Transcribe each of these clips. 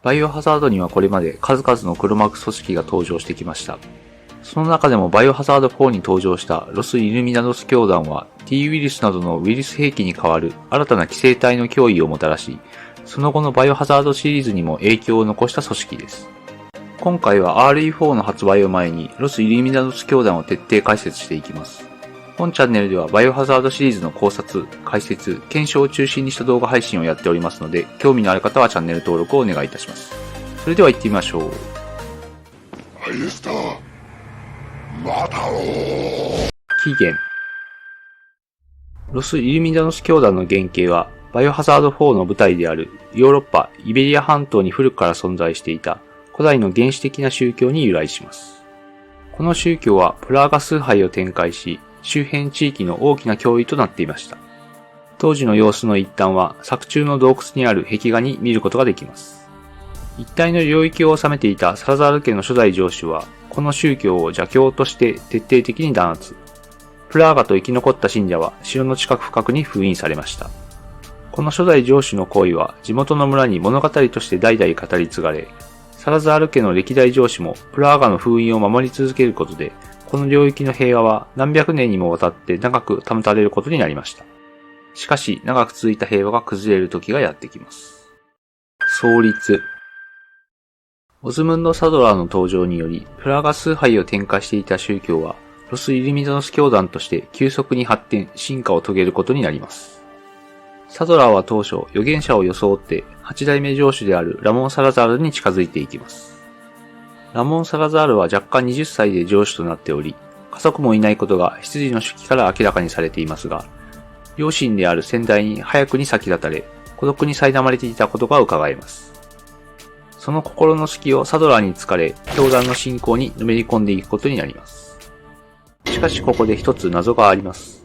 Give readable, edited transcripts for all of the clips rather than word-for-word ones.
バイオハザードにはこれまで数々の黒幕組織が登場してきました。その中でもバイオハザード4に登場したロス・イルミナドス教団は T ウイルスなどのウイルス兵器に代わる新たな寄生体の脅威をもたらし、その後のバイオハザードシリーズにも影響を残した組織です。今回は RE4 の発売を前にロス・イルミナドス教団を徹底解説していきます。本チャンネルではバイオハザードシリーズの考察、解説、検証を中心にした動画配信をやっておりますので、興味のある方はチャンネル登録をお願いいたします。それでは行ってみましょう。アイエスター、またろう。起源。ロス・イルミナドス教団の原型は、バイオハザード4の舞台であるヨーロッパ、イベリア半島に古くから存在していた古代の原始的な宗教に由来します。この宗教はプラーガ崇拝を展開し、周辺地域の大きな脅威となっていました。当時の様子の一端は作中の洞窟にある壁画に見ることができます。一帯の領域を治めていたサラザール家の初代城主は、この宗教を邪教として徹底的に弾圧。プラーガと生き残った信者は城の近く深くに封印されました。この初代城主の行為は地元の村に物語として代々語り継がれ、サラザール家の歴代城主もプラーガの封印を守り続けることで、この領域の平和は何百年にもわたって長く保たれることになりました。しかし、長く続いた平和が崩れる時がやってきます。創立。オズムンド・サドラーの登場により、プラーガ崇拝を展開していた宗教は、ロス・イルミナドス教団として急速に発展、進化を遂げることになります。サドラーは当初、預言者を装って、8代目城主であるラモン・サラザールに近づいていきます。ラモン・サラザールは若干20歳で城主となっており、家族もいないことが執事の手記から明らかにされていますが、両親である先代に早くに先立たれ、孤独に苛まれていたことが伺えます。その心の隙をサドラーに突かれ、教団の信仰にのめり込んでいくことになります。しかしここで一つ謎があります。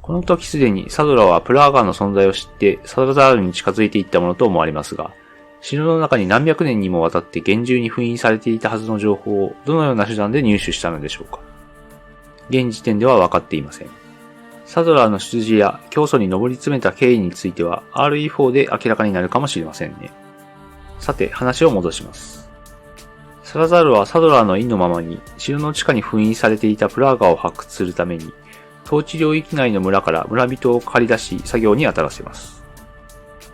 この時すでにサドラーはプラーガの存在を知ってサラザールに近づいていったものと思われますが、城の中に何百年にもわたって厳重に封印されていたはずの情報をどのような手段で入手したのでしょうか。現時点では分かっていません。サドラーの出自や教祖に上り詰めた経緯については RE4 で明らかになるかもしれませんね。さて、話を戻します。サラザールはサドラーの意のままに城の地下に封印されていたプラーガを発掘するために、統治領域内の村から村人を借り出し作業に当たらせます。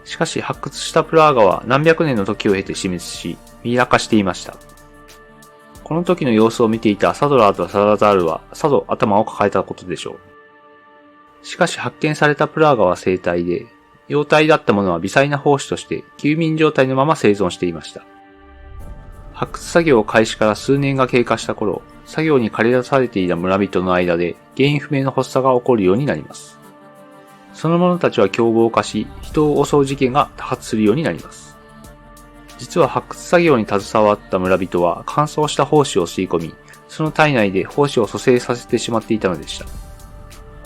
しかし発掘したプラーガは何百年の時を経て死滅し、ミイラ化していました。この時の様子を見ていたサドラーとサラザールはさぞ頭を抱えたことでしょう。しかし発見されたプラーガは生体で、幼体だったものは微細な胞子として休眠状態のまま生存していました。発掘作業開始から数年が経過した頃、作業に駆り出されていた村人の間で原因不明の発作が起こるようになります。その者たちは凶暴化し、人を襲う事件が多発するようになります。実は発掘作業に携わった村人は乾燥した胞子を吸い込み、その体内で胞子を蘇生させてしまっていたのでした。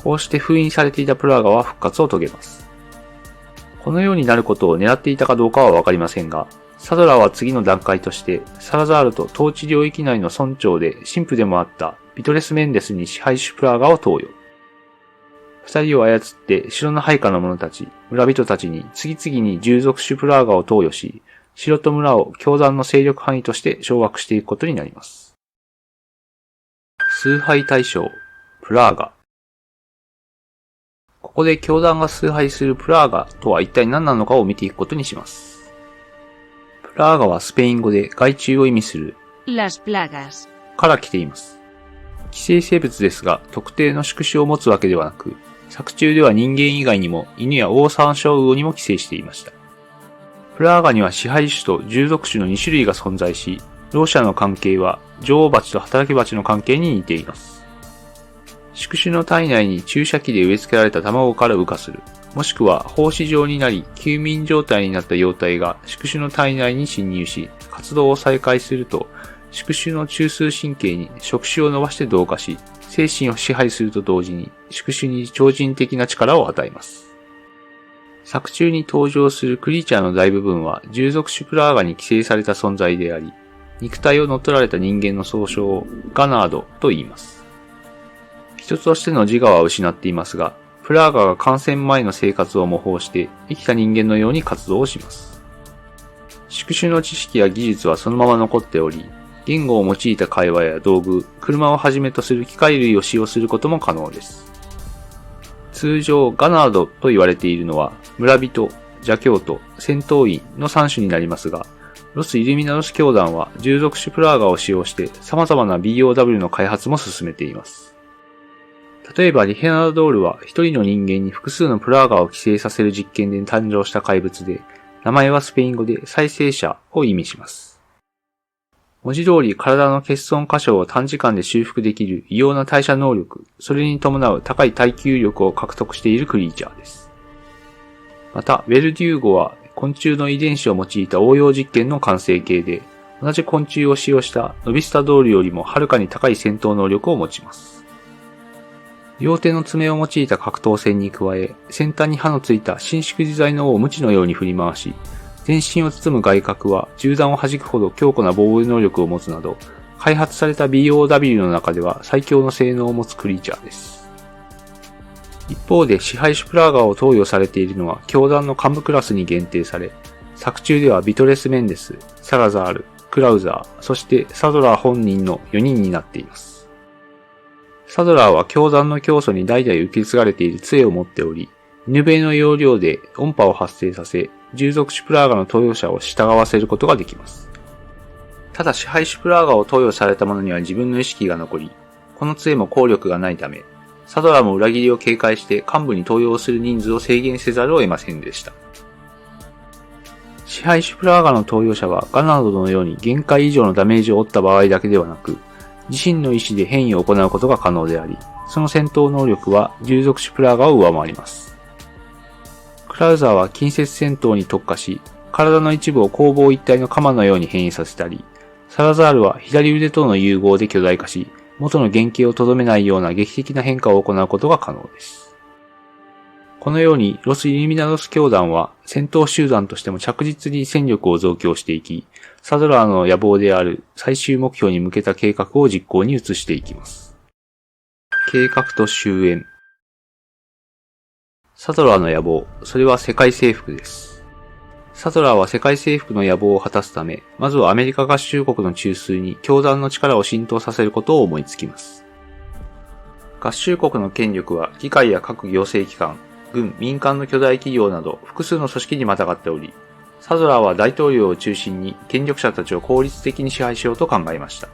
こうして封印されていたプラーガは復活を遂げます。このようになることを狙っていたかどうかはわかりませんが、サドラーは次の段階として、サラザールと統治領域内の村長で神父でもあったビトレス・メンデスに支配種プラーガを投与。二人を操って城の配下の者たち、村人たちに次々に従属種プラーガを投与し、城と村を教団の勢力範囲として掌握していくことになります。崇拝対象、プラーガ。ここで教団が崇拝するプラーガとは一体何なのかを見ていくことにします。プラーガはスペイン語で害虫を意味する las plagas から来ています。寄生生物ですが特定の宿主を持つわけではなく、作中では人間以外にも犬やオオサンショウウオにも寄生していました。プラーガには支配種と従属種の2種類が存在し、両者の関係は女王蜂と働き蜂の関係に似ています。宿主の体内に注射器で植え付けられた卵から羽化する、もしくは胞子状になり休眠状態になった幼体が宿主の体内に侵入し、活動を再開すると、宿主の中枢神経に触手を伸ばして同化し、精神を支配すると同時に宿主に超人的な力を与えます。作中に登場するクリーチャーの大部分は従属種プラーガに寄生された存在であり、肉体を乗っ取られた人間の総称をガナードと言います。人としての自我は失っていますが、プラーガが感染前の生活を模倣して生きた人間のように活動をします。宿主の知識や技術はそのまま残っており、言語を用いた会話や道具、車をはじめとする機械類を使用することも可能です。通常、ガナードと言われているのは、村人、邪教徒、戦闘員の3種になりますが、ロス・イルミナドス教団は従属種プラーガを使用して様々な BOW の開発も進めています。例えばリヘナルドールは一人の人間に複数のプラーガを寄生させる実験で誕生した怪物で、名前はスペイン語で再生者を意味します。文字通り体の欠損箇所を短時間で修復できる異様な代謝能力、それに伴う高い耐久力を獲得しているクリーチャーです。また、ウェルデューゴは昆虫の遺伝子を用いた応用実験の完成形で、同じ昆虫を使用したノビスタドールよりもはるかに高い戦闘能力を持ちます。両手の爪を用いた格闘戦に加え、先端に刃のついた伸縮自在の尾を鞭のように振り回し、全身を包む外角は銃弾を弾くほど強固な防衛能力を持つなど、開発された BOW の中では最強の性能を持つクリーチャーです。一方で支配種プラーガを投与されているのは教団の幹部クラスに限定され、作中ではビトレス・メンデス、サラザール、クラウザー、そしてサドラー本人の4人になっています。サドラーは教団の教祖に代々受け継がれている杖を持っており、犬笛の要領で音波を発生させ、従属種プラーガの投与者を従わせることができます。ただ支配種プラーガを投与された者には自分の意識が残り、この杖も効力がないため、サドラーも裏切りを警戒して幹部に投与する人数を制限せざるを得ませんでした。支配種プラーガの投与者はガナードのように限界以上のダメージを負った場合だけではなく、自身の意思で変異を行うことが可能であり、その戦闘能力は従属種プラーガを上回ります。クラウザーは近接戦闘に特化し、体の一部を攻防一体の鎌のように変異させたり、サラザールは左腕との融合で巨大化し、元の原型をとどめないような劇的な変化を行うことが可能です。このようにロス・イルミナドス教団は戦闘集団としても着実に戦力を増強していき、サドラーの野望である最終目標に向けた計画を実行に移していきます。計画と終焉。サドラーの野望、それは世界征服です。サドラーは世界征服の野望を果たすため、まずはアメリカ合衆国の中枢に教団の力を浸透させることを思いつきます。合衆国の権力は議会や各行政機関、軍、民間の巨大企業など複数の組織にまたがっており、サドラーは大統領を中心に権力者たちを効率的に支配しようと考えました。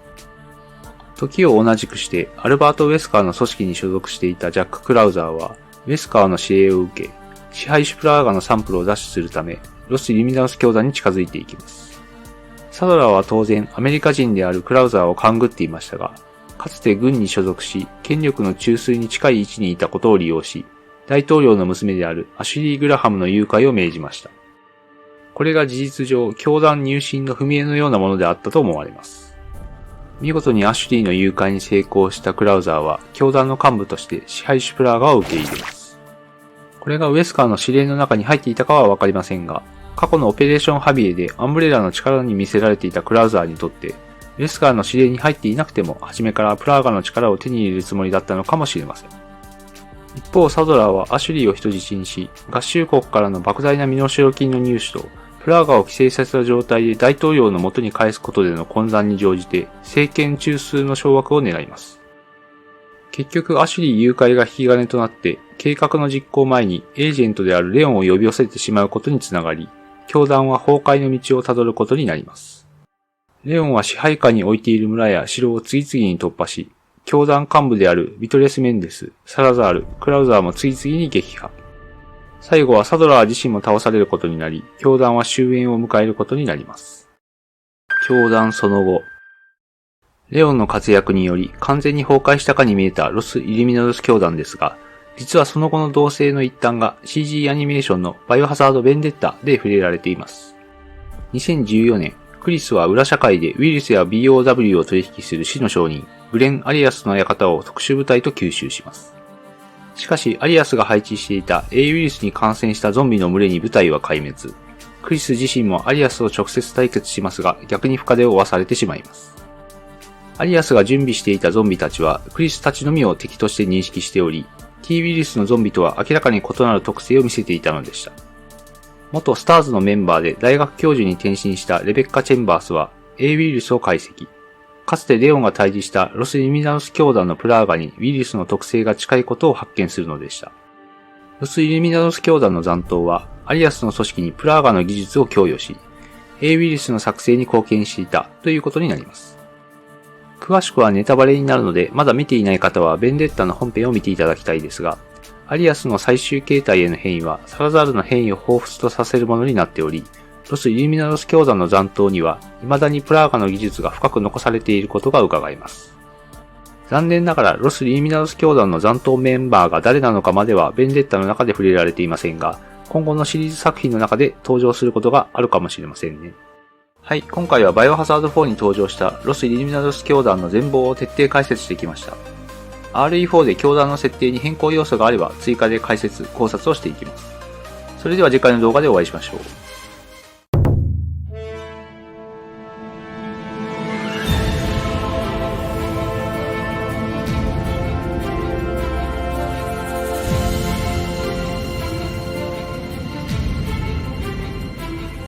時を同じくしてアルバート・ウェスカーの組織に所属していたジャック・クラウザーは、ウェスカーの指令を受け、支配種プラーガのサンプルを奪取するため、ロス・イルミナドス教団に近づいていきます。サドラーは当然アメリカ人であるクラウザーを勘ぐっていましたが、かつて軍に所属し、権力の中枢に近い位置にいたことを利用し、大統領の娘であるアシュリー・グラハムの誘拐を命じました。これが事実上、教団入信の踏み絵のようなものであったと思われます。見事にアシュリーの誘拐に成功したクラウザーは、教団の幹部として支配種プラーガを受け入れます。これがウエスカーの指令の中に入っていたかはわかりませんが、過去のオペレーションハビエでアンブレラの力に見せられていたクラウザーにとって、ウエスカーの指令に入っていなくても、初めからプラーガの力を手に入れるつもりだったのかもしれません。一方、サドラーはアシュリーを人質にし、合衆国からの莫大な身代金の入手と、プラーガを規制させた状態で大統領の元に返すことでの混乱に乗じて、政権中枢の掌握を狙います。結局、アシュリー誘拐が引き金となって、計画の実行前にエージェントであるレオンを呼び寄せてしまうことにつながり、教団は崩壊の道をたどることになります。レオンは支配下に置いている村や城を次々に突破し、教団幹部であるビトレス・メンデス、サラザール、クラウザーも次々に撃破。最後はサドラー自身も倒されることになり、教団は終焉を迎えることになります。教団その後。レオンの活躍により完全に崩壊したかに見えたロス・イルミナドス教団ですが、実はその後の動静の一端が CG アニメーションのバイオハザード・ベンデッタで触れられています。2014年、クリスは裏社会でウイルスや BOW を取引する死の商人、グレン・アリアスの館を特殊部隊と吸収します。しかし、アリアスが配置していた A ウイルスに感染したゾンビの群れに部隊は壊滅。クリス自身もアリアスと直接対決しますが、逆に深手を負わされてしまいます。アリアスが準備していたゾンビたちは、クリスたちのみを敵として認識しており、T ウイルスのゾンビとは明らかに異なる特性を見せていたのでした。元スターズのメンバーで大学教授に転身したレベッカ・チェンバースは A ウイルスを解析。かつてレオンが対峙したロス・イルミナノス教団のプラーガにウイルスの特性が近いことを発見するのでした。ロス・イルミナノス教団の残党はアリアスの組織にプラーガの技術を供与し、A ウイルスの作成に貢献していたということになります。詳しくはネタバレになるので、まだ見ていない方はベンデッタの本編を見ていただきたいですが、アリアスの最終形態への変異はサラザールの変異を彷彿とさせるものになっており、ロス・イルミナノス教団の残党には未だにプラーガの技術が深く残されていることが伺えます。残念ながらロス・イルミナノス教団の残党メンバーが誰なのかまではベンデッタの中で触れられていませんが、今後のシリーズ作品の中で登場することがあるかもしれませんね。はい、今回はバイオハザード4に登場したロス・イルミナノス教団の全貌を徹底解説してきました。RE4 で教団の設定に変更要素があれば追加で解説・考察をしていきます。それでは次回の動画でお会いしましょう。